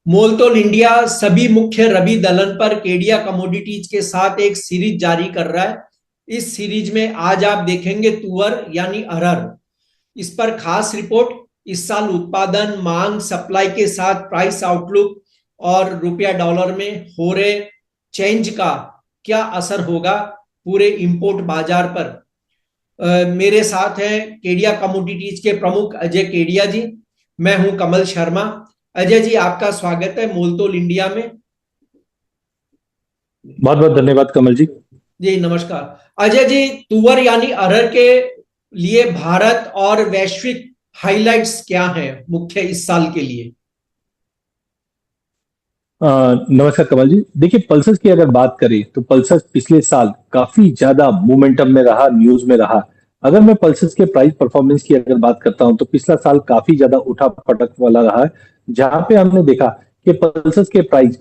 मोलतोल इंडिया सभी मुख्य रबी दलहन पर केडिया कमोडिटीज के साथ एक सीरीज जारी कर रहा है। इस सीरीज में आज आप देखेंगे तुअर यानी अरहर। इस पर खास रिपोर्ट, इस साल उत्पादन, मांग, सप्लाई के साथ प्राइस आउटलुक और रुपया डॉलर में हो रहे चेंज का क्या असर होगा पूरे इंपोर्ट बाजार पर। मेरे साथ हैं केडिया कमोडिटीज के प्रमुख अजय केडिया जी। मैं हूं कमल शर्मा। अजय जी, आपका स्वागत है मोलतोल इंडिया में। बहुत बहुत धन्यवाद कमल जी। जी नमस्कार। अजय जी, तुअर यानी अरहर के लिए भारत और वैश्विक हाइलाइट्स क्या हैं मुख्य इस साल के लिए? नमस्कार कमल जी। देखिए, पल्सेस की अगर बात करें तो पल्सेस पिछले साल काफी ज्यादा मोमेंटम में रहा, न्यूज में रहा। अगर मैं पल्सेस के प्राइस परफॉर्मेंस की अगर बात करता हूं तो पिछला साल काफी ज्यादा उठा पटक वाला रहा है, जहां पे हमने देखा कि पल्सेस के प्राइस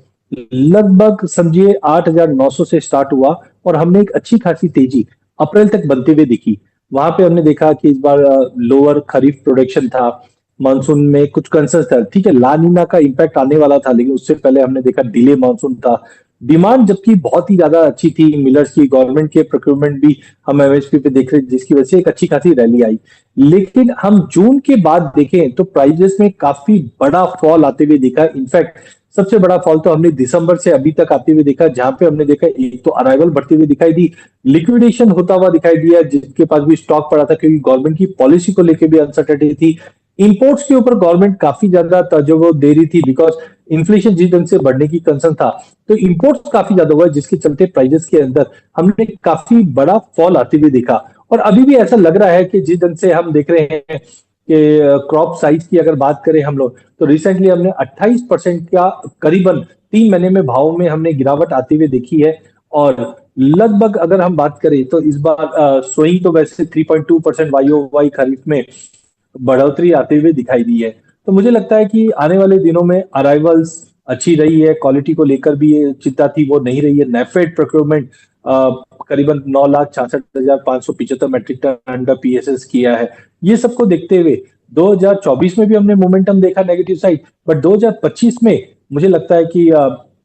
लगभग समझिए 8,900 से स्टार्ट हुआ और हमने एक अच्छी खासी तेजी अप्रैल तक बनते हुए दिखी। वहां पे हमने देखा कि इस बार लोअर खरीफ प्रोडक्शन था, मानसून में कुछ कंसर्न था। ठीक है, ला नीना का इम्पैक्ट आने वाला था, लेकिन उससे पहले हमने देखा डिले मानसून था। डिमांड जबकि बहुत ही ज्यादा अच्छी थी, मिलर्स की गवर्नमेंट के प्रोक्योरमेंट भी हम एमएसपी पे देख रहे हैं, जिसकी वजह से एक अच्छी खासी रैली आई। लेकिन हम जून के बाद देखें तो प्राइजेस में काफी बड़ा फॉल आते हुए दिखा। इनफैक्ट सबसे बड़ा फॉल तो हमने दिसंबर से अभी तक आते हुए देखा, जहां पे हमने देखा एक तो अराइवल बढ़ती हुई दिखाई दी, लिक्विडेशन होता हुआ दिखाई दिया जिसके पास भी स्टॉक पड़ा था, क्योंकि गवर्नमेंट की पॉलिसी को लेकर भी अनसर्टेनिटी थी। इंपोर्ट्स के ऊपर गवर्नमेंट काफी ज्यादा तवज्जो दे रही थी, बिकॉज इन्फ्लेशन जिस ढंग से बढ़ने की कंसर्न था, तो इंपोर्ट्स काफी ज्यादा हुआ, जिसके चलते प्राइजेस के अंदर हमने काफी बड़ा फॉल आते हुए देखा। और अभी भी ऐसा लग रहा है कि जिस ढंग से हम देख रहे हैं कि क्रॉप साइज की अगर बात करें हम लोग, तो रिसेंटली हमने 28% का करीबन 3 महीने में भाव में हमने गिरावट आती हुई देखी है। और लगभग अगर हम बात करें तो इस बार सोइंग तो वैसे 3.2% वाई खरीफ में बढ़ोतरी आते हुए दिखाई दी है। तो मुझे लगता है कि आने वाले दिनों में अराइवल्स अच्छी रही है, क्वालिटी को लेकर भी ये चिंता थी वो नहीं रही है। नेफेड प्रोक्योरमेंट करीबन 9,66,575 मैट्रिक टन अंडर पीएसएस किया है। ये सबको देखते हुए 2024 में भी हमने मोमेंटम देखा नेगेटिव साइड, बट 2025 में मुझे लगता है कि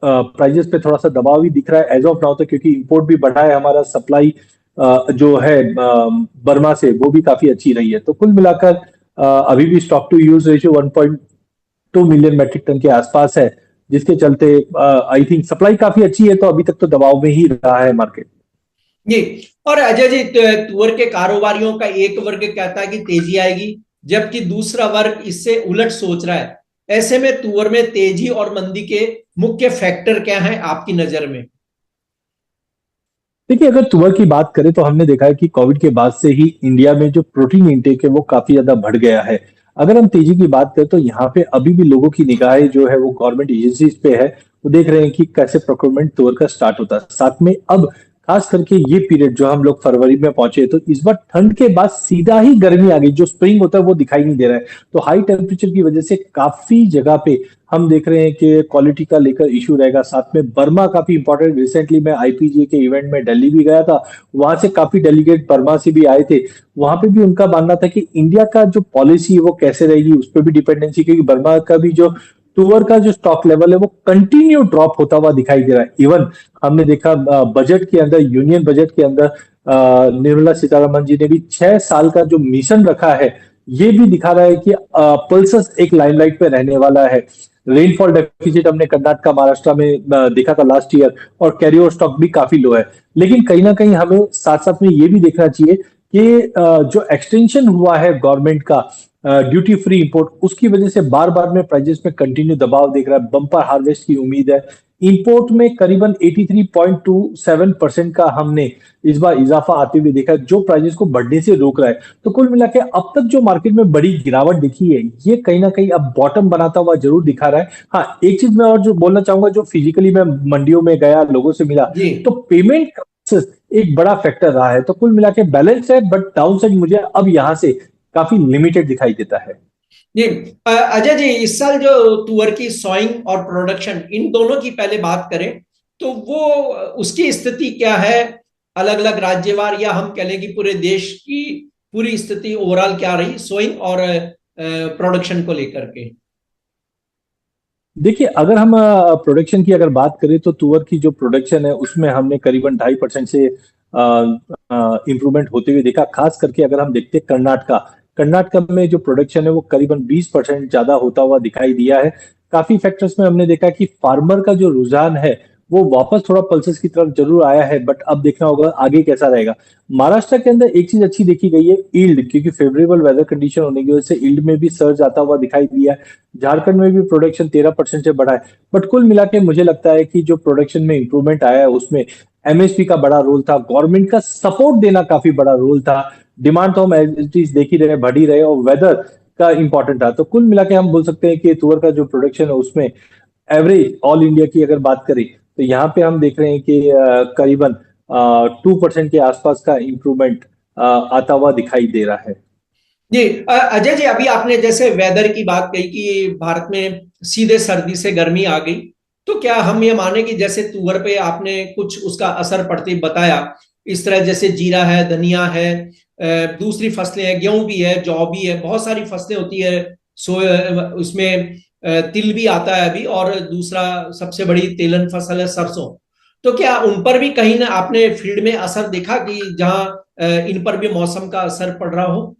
प्राइजेस पे थोड़ा सा दबाव भी दिख रहा है एज ऑफ नाउ, तो क्योंकि इंपोर्ट भी बढ़ा है, हमारा सप्लाई जो है बर्मा से वो भी काफी अच्छी रही है। तो कुल मिलाकर अभी भी stock to use ratio 1.2 million metric ton के आसपास है, जिसके चलते आई थिंक सप्लाई काफी अच्छी है, तो अभी तक तो दबाव में ही रहा है मार्केट। जी। और अजय जी, तुअर के कारोबारियों का एक वर्ग कहता है कि तेजी आएगी, जबकि दूसरा वर्ग इससे उलट सोच रहा है। ऐसे में तुअर में तेजी और मंदी के मुख्य फैक्टर क्या हैं आपकी नजर में? देखिए, अगर तुअर की बात करें तो हमने देखा है कि कोविड के बाद से ही इंडिया में जो प्रोटीन इंटेक है वो काफी ज्यादा बढ़ गया है। अगर हम तेजी की बात करें तो यहाँ पे अभी भी लोगों की निगाहें जो है वो गवर्नमेंट एजेंसीज पे है। वो देख रहे हैं कि कैसे प्रोक्योरमेंट तुअर का स्टार्ट होता है। साथ में अब खास करके ये पीरियड जो हम लोग फरवरी में पहुंचे, तो इस बार ठंड के बाद सीधा ही गर्मी आ गई, जो स्प्रिंग होता है वो दिखाई नहीं दे रहा है। तो हाई टेम्परेचर की वजह से काफी जगह पे हम देख रहे हैं कि क्वालिटी का लेकर इशू रहेगा। साथ में बर्मा काफी इंपॉर्टेंट, रिसेंटली मैं आईपीजीए के इवेंट में दिल्ली भी गया था, वहां से काफी डेलीगेट बर्मा से भी आए थे। वहां पे भी उनका मानना था कि इंडिया का जो पॉलिसी है वो कैसे रहेगी, उस पर भी डिपेंडेंसी, क्योंकि बर्मा का भी जो टूअर का जो स्टॉक लेवल है वो कंटिन्यू ड्रॉप होता हुआ दिखाई दे रहा है। इवन हमने देखा बजट के अंदर, यूनियन बजट के अंदर निर्मला सीतारमन जी ने भी 6 साल का जो मिशन रखा है, ये भी दिखा रहा है कि पल्सस एक लाइमलाइट पे रहने वाला है। रेनफॉल डेफिसिट हमने कर्नाटक महाराष्ट्र में देखा था लास्ट ईयर, और कैरी ओवर स्टॉक भी काफी लो है। लेकिन कहीं ना कहीं हमें साथ साथ में ये भी देखना चाहिए कि जो एक्सटेंशन हुआ है गवर्नमेंट का ड्यूटी फ्री इंपोर्ट, उसकी वजह से बार बार में प्राइजेस में कंटिन्यू दबाव देख रहा है। बम्पर हार्वेस्ट की उम्मीद है। इंपोर्ट में करीबन 83.27% का हमने इस बार इजाफा आते हुए देखा, जो प्राइजेस को बढ़ने से रोक रहा है। तो कुल मिला के अब तक जो मार्केट में बड़ी गिरावट दिखी है, ये कहीं ना कहीं अब बॉटम बनाता हुआ जरूर दिखा रहा है। हाँ, एक चीज मैं और जो बोलना चाहूंगा, जो फिजिकली मैं मंडियों में गया, लोगों से मिला, जी तो पेमेंट एक बड़ा फैक्टर रहा है। तो कुल मिला के बैलेंस है, बट डाउन साइड मुझे अब यहाँ से काफी लिमिटेड दिखाई देता है। जी। अजय जी, इस साल जो तुअर की सॉइंग और प्रोडक्शन, इन दोनों की पहले बात करें तो वो उसकी स्थिति क्या है अलग अलग राज्यवार, या हम कह लें कि पूरे देश की पूरी स्थिति ओवरऑल क्या रही सोइंग और प्रोडक्शन को लेकर के? देखिए, अगर हम प्रोडक्शन की अगर बात करें तो तुअर की जो प्रोडक्शन है उसमें हमने करीबन 2.5% से इम्प्रूवमेंट होते हुए देखा। खास करके अगर हम देखते हैं कर्नाटका, कर्नाटका में जो प्रोडक्शन है वो करीबन 20% ज्यादा होता हुआ दिखाई दिया है। काफी फैक्टर्स में हमने देखा कि फार्मर का जो रुझान है वो वापस थोड़ा पल्सेस की तरफ जरूर आया है, बट अब देखना होगा आगे कैसा रहेगा। महाराष्ट्र के अंदर एक चीज अच्छी देखी गई है, ईल्ड, क्योंकि फेवरेबल वेदर कंडीशन होने की वजह से ईल्ड में भी सर्ज आता हुआ दिखाई दिया है। झारखंड में भी प्रोडक्शन 13% से बढ़ा है। बट कुल मिला के मुझे लगता है कि जो प्रोडक्शन में इंप्रूवमेंट आया है उसमें एमएसपी का बड़ा रोल था, गवर्नमेंट का सपोर्ट देना काफी बड़ा रोल था। डिमांड तो हम एज इट इज देख ही रहे, बढ़ ही रहे, और वेदर का इंपॉर्टेंट था। तो कुल मिला के हम बोल सकते हैं कि तुअर का जो प्रोडक्शन है उसमें एवरेज ऑल इंडिया की अगर बात करें तो यहाँ पे हम देख रहे हैं कि करीबन 2% के आसपास का इंप्रूवमेंट आता हुआ दिखाई दे रहा है। जी अजय जी, अभी आपने जैसे वेदर की बात कही कि भारत में सीधे सर्दी से गर्मी आ गई, तो क्या हम ये माने कि जैसे तुअर पे आपने कुछ उसका असर पड़ते बताया, इस तरह जैसे जीरा है, धनिया है, दूसरी फसलें हैं, गेहूं भी है, जौ भी है, बहुत सारी फसलें होती है। सो उसमें तिल भी आता है अभी, और दूसरा सबसे बड़ी तेलन फसल है सरसों। तो क्या उन पर भी कहीं ना आपने फील्ड में असर देखा कि जहां इन पर भी मौसम का असर पड़ रहा हो?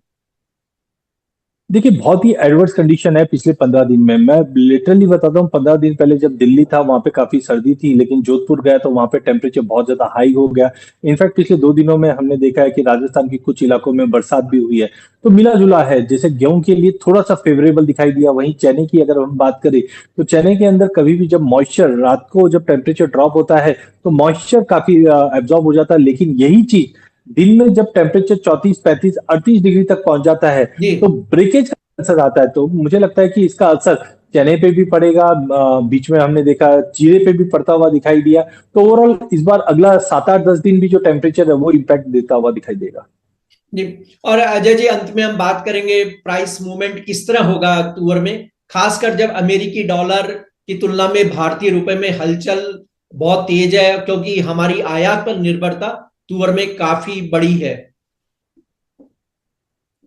देखिए, बहुत ही एडवर्स कंडीशन है पिछले 15 दिन में। मैं लिटरली बताता हूँ, 15 दिन पहले जब दिल्ली था वहां पे काफी सर्दी थी, लेकिन जोधपुर गया तो वहां पे टेम्परेचर बहुत ज्यादा हाई हो गया। इनफैक्ट पिछले 2 दिनों में हमने देखा है कि राजस्थान के कुछ इलाकों में बरसात भी हुई है। तो मिला जुला है, जैसे गेहूं के लिए थोड़ा सा फेवरेबल दिखाई दिया, वहीं चने की अगर हम बात करें तो चने के अंदर कभी भी जब मॉइस्चर, रात को जब टेम्परेचर ड्रॉप होता है तो मॉइस्चर काफी एब्जॉर्ब हो जाता है, लेकिन यही चीज दिन में जब टेम्परेचर 34, 35, 38 डिग्री तक पहुंच जाता है जी तो ब्रेकेज का असर आता है। तो मुझे लगता है कि इसका असर चने पे भी पड़ेगा। बीच में हमने देखा जीरे पे भी पड़ता हुआ दिखाई दिया। तो ओवरऑल इस बार अगला 7, 8, 10 दिन भी जो टेम्परेचर है वो इम्पैक्ट देता हुआ दिखाई देगा। जी। और अजय जी, अंत में हम बात करेंगे प्राइस मूवमेंट किस तरह होगा तुअर में, खासकर जब अमेरिकी डॉलर की तुलना में भारतीय रुपए में हलचल बहुत तेज है, क्योंकि हमारी आयात पर निर्भरता तुअर में काफी बड़ी है।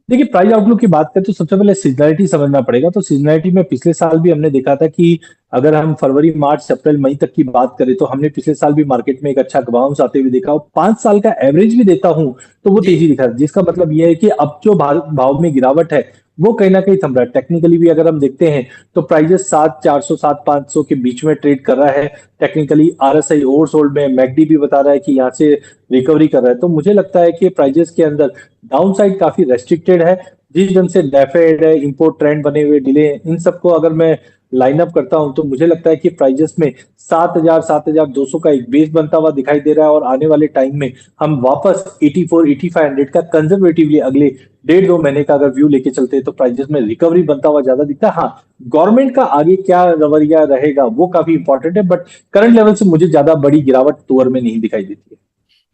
देखिए, प्राइस आउटलुक की बात करें तो सबसे पहले सीजनैलिटी समझना पड़ेगा। तो सीजनैलिटी में पिछले साल भी हमने देखा था कि अगर हम फरवरी, मार्च, अप्रैल, मई तक की बात करें तो हमने पिछले साल भी मार्केट में एक अच्छा बाउंस आते हुए देखा, और 5 साल का एवरेज भी देता हूं तो वो जी तेजी दिखा, जिसका मतलब ये है कि अब जो भाव में गिरावट है वो कहीं ना कहीं थम रहा है। टेक्निकली भी अगर हम देखते हैं तो प्राइजेस 7,400, 7,500 के बीच में ट्रेड कर रहा है। टेक्निकली आरएसआई ओवरसोल्ड में, मैकडी भी बता रहा है कि यहाँ से रिकवरी कर रहा है। तो मुझे लगता है कि प्राइजेस के अंदर डाउन साइड काफी रेस्ट्रिक्टेड है। जिस ढंग से डेफेड है, इंपोर्ट ट्रेंड बने हुए, डिले, इन सबको अगर मैं लाइन अप करता हूं तो मुझे लगता है कि प्राइजेस में 7,000, 7,200 का एक बेस बनता हुआ दिखाई दे रहा है, और आने वाले टाइम में हम वापस 84, 8500 का कंजर्वेटिवली अगले 1.5-2 महीने का अगर व्यू लेके चलते हैं तो प्राइजेस में रिकवरी बनता हुआ ज्यादा दिखता है। हाँ, गवर्नमेंट का आगे क्या रवैया रहेगा वो काफी इंपॉर्टेंट है, बट करंट लेवल से मुझे ज्यादा बड़ी गिरावट तुअर में नहीं दिखाई देती है।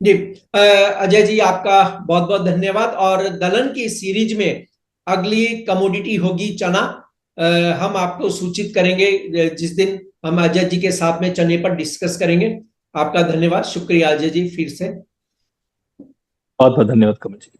जी अजय जी, आपका बहुत बहुत धन्यवाद। और दलहन की सीरीज में अगली कमोडिटी होगी चना। हम आपको सूचित करेंगे जिस दिन हम अजय जी के साथ में चने पर डिस्कस करेंगे। आपका धन्यवाद, शुक्रिया अजय जी, फिर से। बहुत बहुत धन्यवाद कमल जी।